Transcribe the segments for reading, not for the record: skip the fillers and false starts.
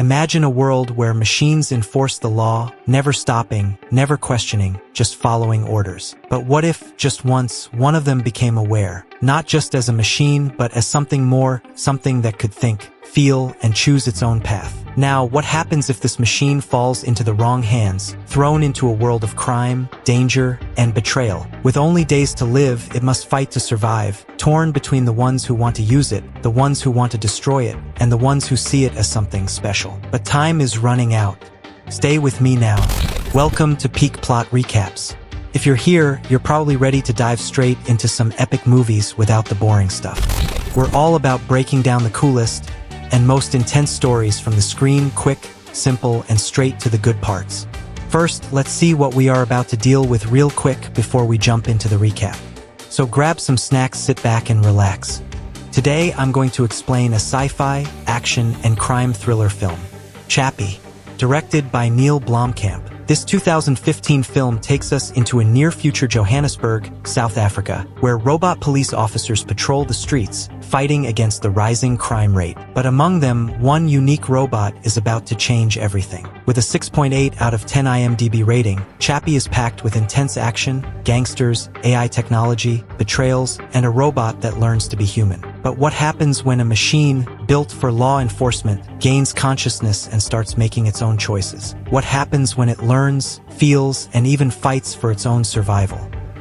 Imagine a world where machines enforce the law, never stopping, never questioning, just following orders. But what if, just once, one of them became aware? Not just as a machine, but as something more, something that could think, feel, and choose its own path. Now, what happens if this machine falls into the wrong hands, thrown into a world of crime, danger, and betrayal? With only days to live, it must fight to survive, torn between the ones who want to use it, the ones who want to destroy it, and the ones who see it as something special. But time is running out. Stay with me now. Welcome to Peak Plot Recaps. If you're here, you're probably ready to dive straight into some epic movies without the boring stuff. We're all about breaking down the coolest and most intense stories from the screen, quick, simple, and straight to the good parts. First, let's see what we are about to deal with real quick before we jump into the recap. So grab some snacks, sit back, and relax. Today, I'm going to explain a sci-fi, action, and crime thriller film, Chappie, directed by Neil Blomkamp. This 2015 film takes us into a near-future Johannesburg, South Africa, where robot police officers patrol the streets, fighting against the rising crime rate. But among them, one unique robot is about to change everything. With a 6.8 out of 10 IMDb rating, Chappie is packed with intense action, gangsters, AI technology, betrayals, and a robot that learns to be human. But what happens when a machine, built for law enforcement, gains consciousness and starts making its own choices? What happens when it learns, feels, and even fights for its own survival?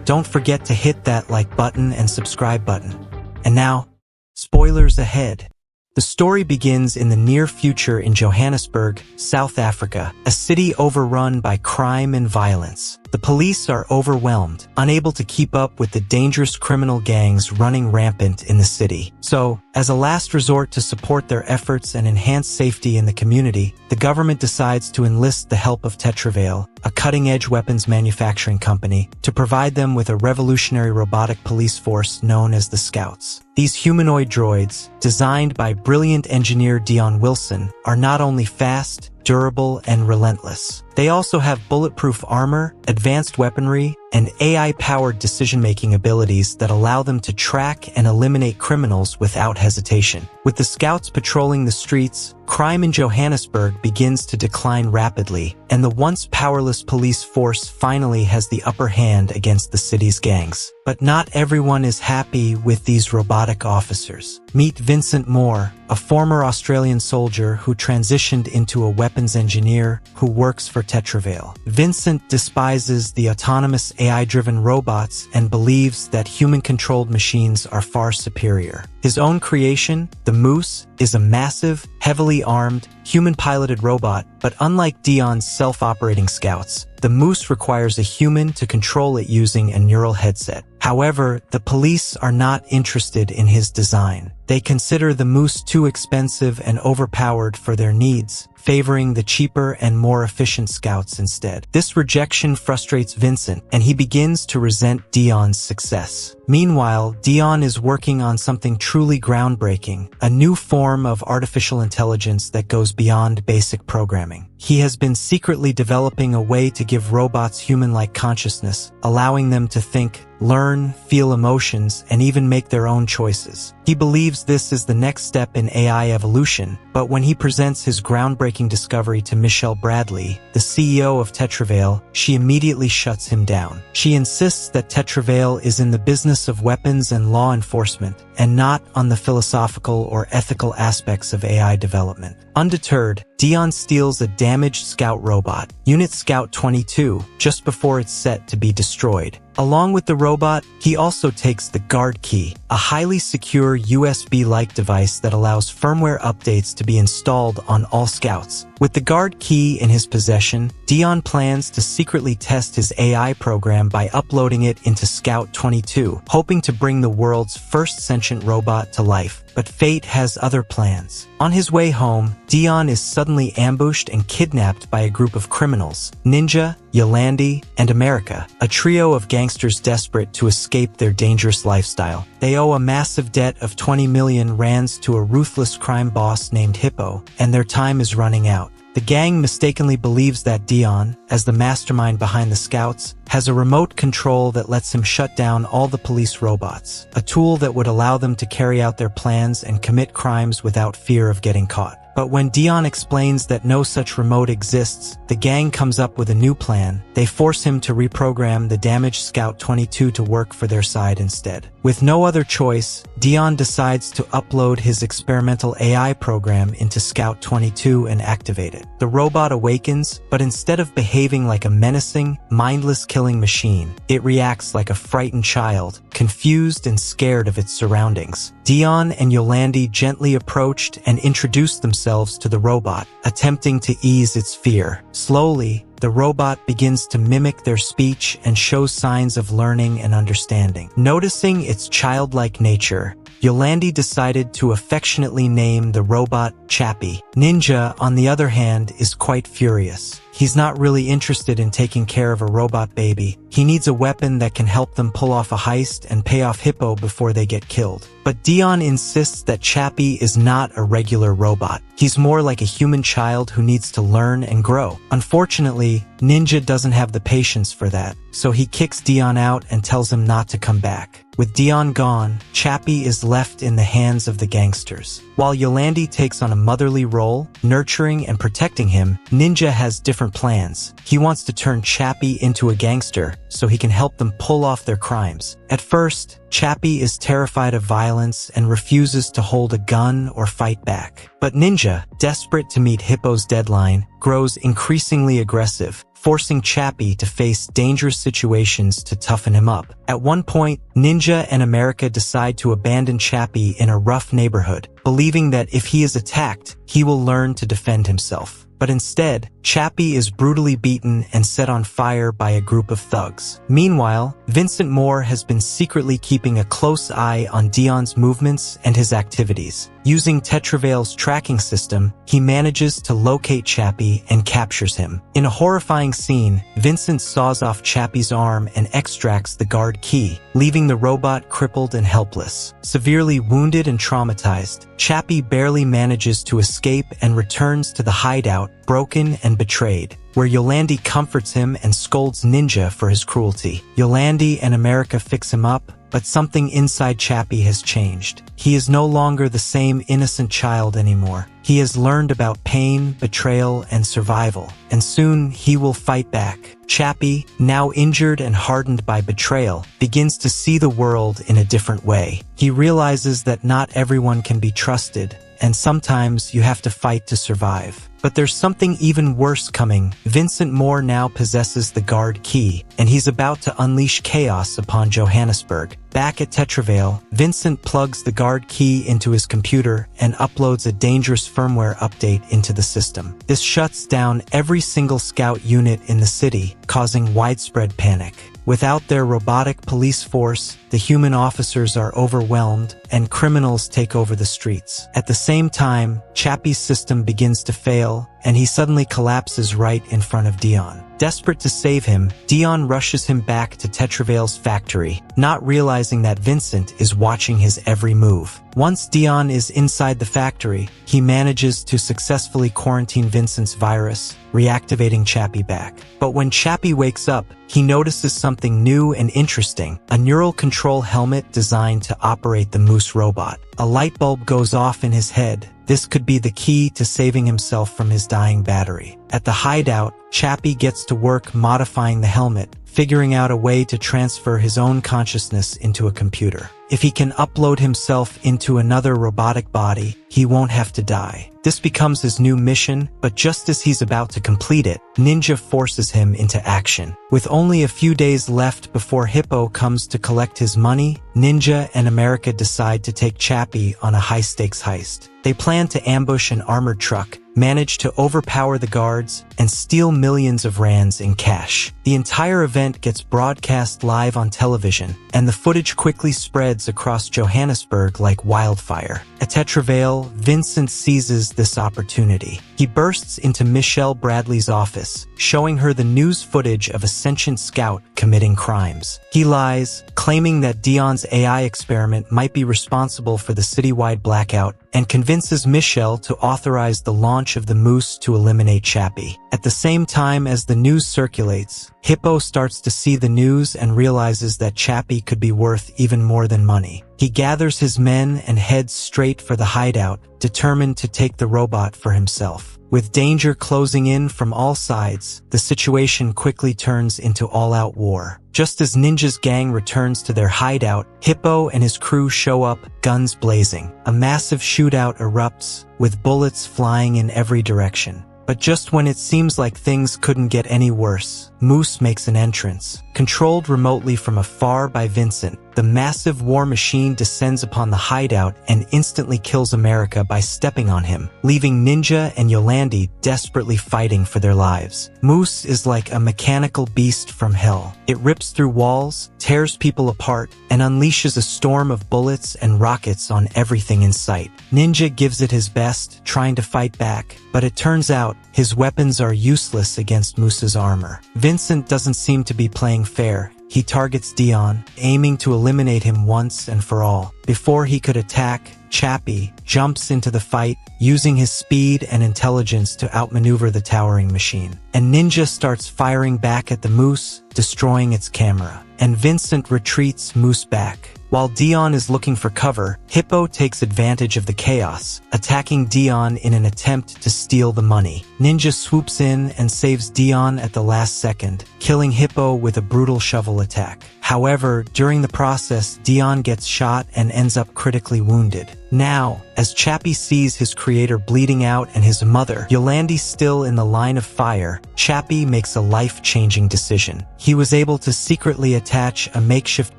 Don't forget to hit that like button and subscribe button. And now, spoilers ahead. The story begins in the near future in Johannesburg, South Africa, a city overrun by crime and violence. The police are overwhelmed, unable to keep up with the dangerous criminal gangs running rampant in the city. So, as a last resort to support their efforts and enhance safety in the community, the government decides to enlist the help of Tetraveil, a cutting-edge weapons manufacturing company, to provide them with a revolutionary robotic police force known as the Scouts. These humanoid droids, designed by brilliant engineer Dion Wilson, are not only fast, durable, and relentless. They also have bulletproof armor, advanced weaponry, and AI-powered decision-making abilities that allow them to track and eliminate criminals without hesitation. With the Scouts patrolling the streets, crime in Johannesburg begins to decline rapidly, and the once powerless police force finally has the upper hand against the city's gangs. But not everyone is happy with these robotic officers. Meet Vincent Moore, a former Australian soldier who transitioned into a weapons engineer who works for Tetraveil. Vincent despises the autonomous AI-driven robots and believes that human-controlled machines are far superior. His own creation, the Moose, is a massive, heavily armed, human-piloted robot, but unlike Dion's self-operating Scouts, the Moose requires a human to control it using a neural headset. However, the police are not interested in his design. They consider the Moose too expensive and overpowered for their needs, favoring the cheaper and more efficient Scouts instead. This rejection frustrates Vincent, and he begins to resent Dion's success. Meanwhile, Dion is working on something truly groundbreaking, a new form of artificial intelligence that goes beyond basic programming. He has been secretly developing a way to give robots human-like consciousness, allowing them to think, learn, feel emotions, and even make their own choices. He believes this is the next step in AI evolution, but when he presents his groundbreaking discovery to Michelle Bradley, the CEO of Tetraveil, she immediately shuts him down. She insists that Tetraveil is in the business of weapons and law enforcement, and not on the philosophical or ethical aspects of AI development. Undeterred, Dion steals a damaged Scout robot, Unit Scout 22, just before it's set to be destroyed. Along with the robot, he also takes the Guard Key, a highly secure USB-like device that allows firmware updates to be installed on all Scouts. With the Guard Key in his possession, Dion plans to secretly test his AI program by uploading it into Scout 22, hoping to bring the world's first sentient robot to life. But fate has other plans. On his way home, Dion is suddenly ambushed and kidnapped by a group of criminals, Ninja, Yolandi, and America, a trio of gangsters desperate to escape their dangerous lifestyle. They owe a massive debt of 20 million rands to a ruthless crime boss named Hippo, and their time is running out. The gang mistakenly believes that Dion, as the mastermind behind the Scouts, has a remote control that lets him shut down all the police robots, a tool that would allow them to carry out their plans and commit crimes without fear of getting caught. But when Dion explains that no such remote exists, the gang comes up with a new plan. They force him to reprogram the damaged Scout 22 to work for their side instead. With no other choice, Dion decides to upload his experimental AI program into Scout 22 and activate it. The robot awakens, but instead of behaving like a menacing, mindless killing machine, it reacts like a frightened child, confused and scared of its surroundings. Dion and Yolandi gently approached and introduced themselves to the robot, attempting to ease its fear. Slowly, the robot begins to mimic their speech and shows signs of learning and understanding. Noticing its childlike nature, Yolandi decided to affectionately name the robot Chappie. Ninja, on the other hand, is quite furious. He's not really interested in taking care of a robot baby. He needs a weapon that can help them pull off a heist and pay off Hippo before they get killed. But Dion insists that Chappie is not a regular robot. He's more like a human child who needs to learn and grow. Unfortunately, Ninja doesn't have the patience for that, so he kicks Dion out and tells him not to come back. With Dion gone, Chappie is left in the hands of the gangsters. While Yolandi takes on a motherly role, nurturing and protecting him, Ninja has different plans. He wants to turn Chappie into a gangster so he can help them pull off their crimes. At first, Chappie is terrified of violence and refuses to hold a gun or fight back. But Ninja, desperate to meet Hippo's deadline, grows increasingly aggressive, forcing Chappie to face dangerous situations to toughen him up. At one point, Ninja and America decide to abandon Chappie in a rough neighborhood, believing that if he is attacked, he will learn to defend himself. But instead, Chappie is brutally beaten and set on fire by a group of thugs. Meanwhile, Vincent Moore has been secretly keeping a close eye on Dion's movements and his activities. Using Tetraveil's tracking system, he manages to locate Chappie and captures him. In a horrifying scene, Vincent saws off Chappie's arm and extracts the guard key, leaving the robot crippled and helpless. Severely wounded and traumatized, Chappie barely manages to escape and returns to the hideout, broken and betrayed, where Yolandi comforts him and scolds Ninja for his cruelty. Yolandi and America fix him up, but something inside Chappie has changed. He is no longer the same innocent child anymore. He has learned about pain, betrayal, and survival, and soon he will fight back. Chappie, now injured and hardened by betrayal, begins to see the world in a different way. He realizes that not everyone can be trusted, and sometimes you have to fight to survive. But there's something even worse coming. Vincent Moore now possesses the guard key, and he's about to unleash chaos upon Johannesburg. Back at Tetraveil, Vincent plugs the guard key into his computer and uploads a dangerous firmware update into the system. This shuts down every single scout unit in the city, causing widespread panic. Without their robotic police force, the human officers are overwhelmed and criminals take over the streets. At the same time, Chappie's system begins to fail, and he suddenly collapses right in front of Dion. Desperate to save him, Dion rushes him back to Tetraveil's factory, not realizing that Vincent is watching his every move. Once Dion is inside the factory, he manages to successfully quarantine Vincent's virus, reactivating Chappie back. But when Chappie wakes up, he notices something new and interesting, a neural control helmet designed to operate the Moose robot. A light bulb goes off in his head. This could be the key to saving himself from his dying battery. At the hideout, Chappie gets to work modifying the helmet, figuring out a way to transfer his own consciousness into a computer. If he can upload himself into another robotic body, he won't have to die. This becomes his new mission, but just as he's about to complete it, Ninja forces him into action. With only a few days left before Hippo comes to collect his money, Ninja and America decide to take Chappie on a high-stakes heist. They plan to ambush an armored truck, manage to overpower the guards, and steal millions of rands in cash. The entire event gets broadcast live on television, and the footage quickly spreads across Johannesburg like wildfire. At Tetraveil, Vincent seizes this opportunity. He bursts into Michelle Bradley's office, showing her the news footage of a sentient scout committing crimes. He lies, claiming that Dion's AI experiment might be responsible for the citywide blackout, and convinces Michelle to authorize the launch of the Moose to eliminate Chappie. At the same time as the news circulates, Hippo starts to see the news and realizes that Chappie could be worth even more than money. He gathers his men and heads straight for the hideout, determined to take the robot for himself. With danger closing in from all sides, the situation quickly turns into all-out war. Just as Ninja's gang returns to their hideout, Hippo and his crew show up, guns blazing. A massive shootout erupts, with bullets flying in every direction. But just when it seems like things couldn't get any worse, Moose makes an entrance. Controlled remotely from afar by Vincent, the massive war machine descends upon the hideout and instantly kills America by stepping on him, leaving Ninja and Yolandi desperately fighting for their lives. Moose is like a mechanical beast from hell. It rips through walls, tears people apart, and unleashes a storm of bullets and rockets on everything in sight. Ninja gives it his best, trying to fight back, but it turns out his weapons are useless against Moose's armor. Vincent doesn't seem to be playing fair. He targets Dion, aiming to eliminate him once and for all. Before he could attack, Chappie jumps into the fight, using his speed and intelligence to outmaneuver the towering machine. And Ninja starts firing back at the Moose, destroying its camera. And Vincent retreats Moose back. While Dion is looking for cover, Hippo takes advantage of the chaos, attacking Dion in an attempt to steal the money. Ninja swoops in and saves Dion at the last second, killing Hippo with a brutal shovel attack. However, during the process, Dion gets shot and ends up critically wounded. Now, as Chappie sees his creator bleeding out and his mother, Yolandi, still in the line of fire, Chappie makes a life-changing decision. He was able to secretly attach a makeshift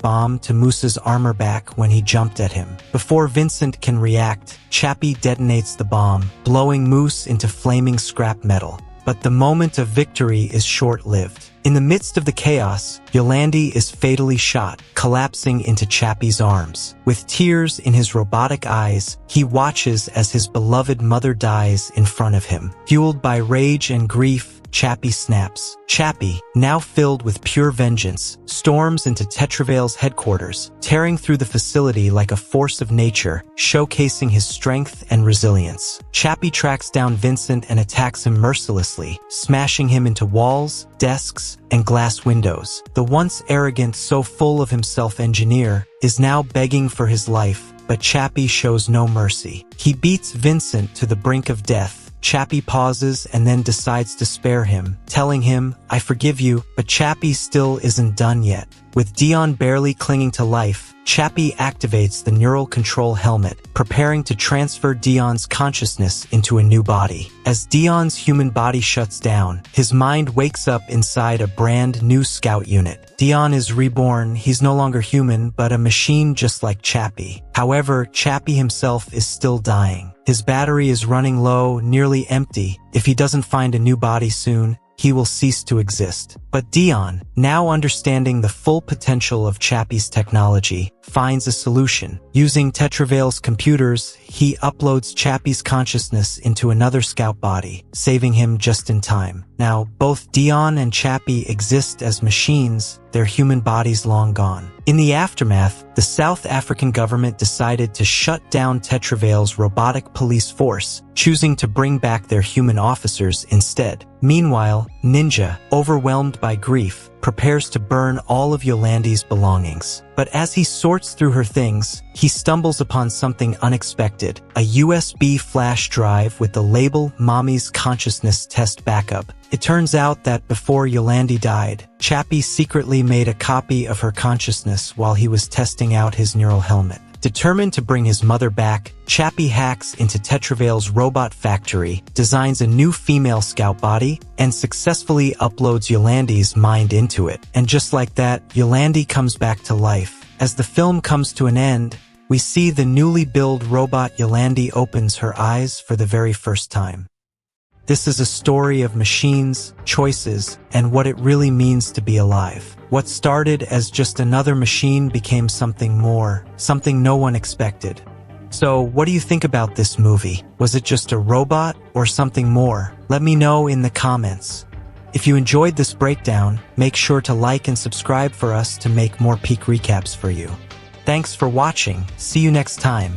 bomb to Moose's armor back when he jumped at him. Before Vincent can react, Chappie detonates the bomb, blowing Moose into flaming scrap metal. But the moment of victory is short-lived. In the midst of the chaos, Yolandi is fatally shot, collapsing into Chappie's arms. With tears in his robotic eyes, he watches as his beloved mother dies in front of him. Fueled by rage and grief, Chappie snaps. Chappie, now filled with pure vengeance, storms into Tetravale's headquarters, tearing through the facility like a force of nature, showcasing his strength and resilience. Chappie tracks down Vincent and attacks him mercilessly, smashing him into walls, desks, and glass windows. The once arrogant, so full of himself engineer is now begging for his life, but Chappie shows no mercy. He beats Vincent to the brink of death. Chappie pauses and then decides to spare him, telling him, "I forgive you," but Chappie still isn't done yet. With Dion barely clinging to life, Chappie activates the neural control helmet, preparing to transfer Dion's consciousness into a new body. As Dion's human body shuts down, his mind wakes up inside a brand new scout unit. Dion is reborn. He's no longer human, but a machine just like Chappie. However, Chappie himself is still dying. His battery is running low, nearly empty. If he doesn't find a new body soon, he will cease to exist. But Dion, now understanding the full potential of Chappie's technology, finds a solution. Using Tetravale's computers, he uploads Chappie's consciousness into another scout body, saving him just in time. Now, both Dion and Chappie exist as machines, their human bodies long gone. In the aftermath, the South African government decided to shut down Tetravale's robotic police force, choosing to bring back their human officers instead. Meanwhile, Ninja, overwhelmed by grief, prepares to burn all of Yolandi's belongings. But as he sorts through her things, he stumbles upon something unexpected, a USB flash drive with the label Mommy's Consciousness Test Backup. It turns out that before Yolandi died, Chappie secretly made a copy of her consciousness while he was testing out his neural helmet. Determined to bring his mother back, Chappie hacks into Tetravale's robot factory, designs a new female scout body, and successfully uploads Yolandi's mind into it. And just like that, Yolandi comes back to life. As the film comes to an end, we see the newly built robot Yolandi opens her eyes for the very first time. This is a story of machines, choices, and what it really means to be alive. What started as just another machine became something more, something no one expected. So, what do you think about this movie? Was it just a robot or something more? Let me know in the comments. If you enjoyed this breakdown, make sure to like and subscribe for us to make more peak recaps for you. Thanks for watching. See you next time.